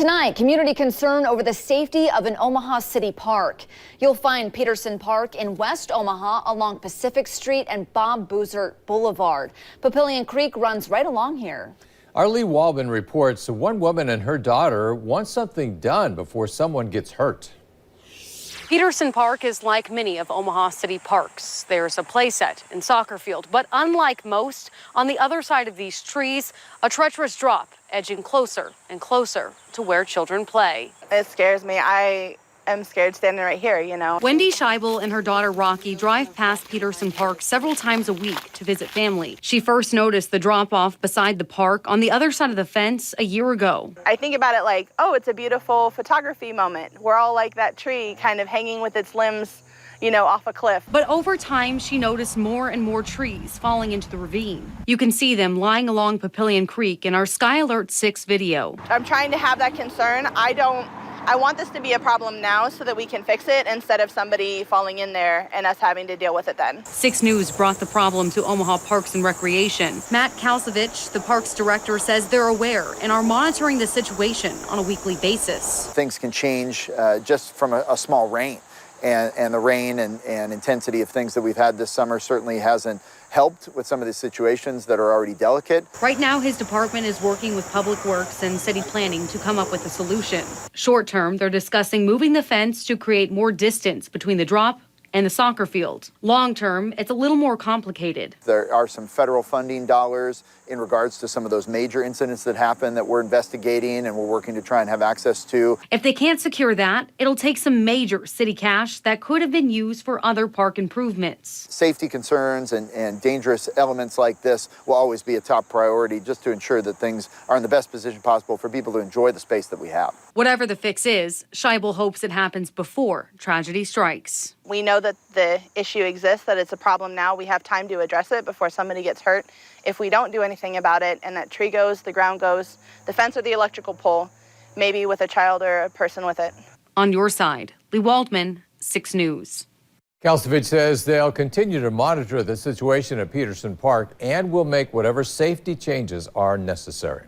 Tonight, community concern over the safety of an Omaha city park. You'll find Peterson Park in West Omaha along Pacific Street and Bob Boozer Boulevard. Papillion Creek runs right along here. Our Lee Waldman reports one woman and her daughter want something done before someone gets hurt. Peterson Park is like many of Omaha city parks. There's a playset and soccer field, but unlike most, on the other side of these trees, a treacherous drop edging closer and closer to where children play. It scares me. I am scared standing right here, you know. Wendy Schaible and her daughter Rocky drive past Peterson Park several times a week to visit family. She first noticed the drop-off beside the park on the other side of the fence a year ago. I think about it like, oh, it's a beautiful photography moment. We're all like that tree kind of hanging with its limbs, you know, off a cliff. But over time, she noticed more and more trees falling into the ravine. You can see them lying along Papillion Creek in our Sky Alert 6 video. I'm trying to have that concern. I want this to be a problem now so that we can fix it instead of somebody falling in there and us having to deal with it then. 6 News brought the problem to Omaha Parks and Recreation. Matt Kalsevich, the parks director, says they're aware and are monitoring the situation on a weekly basis. Things can change just from a small rain. And the rain and intensity of things that we've had this summer certainly hasn't helped with some of the situations that are already delicate. Right now, his department is working with Public Works and city planning to come up with a solution. Short term, they're discussing moving the fence to create more distance between the drop and the soccer field. Long term, it's a little more complicated. There are some federal funding dollars in regards to some of those major incidents that happen that we're investigating and we're working to try and have access to. If they can't secure that, it'll take some major city cash that could have been used for other park improvements. Safety concerns and dangerous elements like this will always be a top priority just to ensure that things are in the best position possible for people to enjoy the space that we have. Whatever the fix is, Schaible hopes it happens before tragedy strikes. We know that the issue exists, that it's a problem now. We have time to address it before somebody gets hurt. If we don't do anything about it and that tree goes, the ground goes, the fence or the electrical pole, maybe with a child or a person with it. On your side, Lee Waldman, 6 News. Kalsevich says they'll continue to monitor the situation at Peterson Park and will make whatever safety changes are necessary.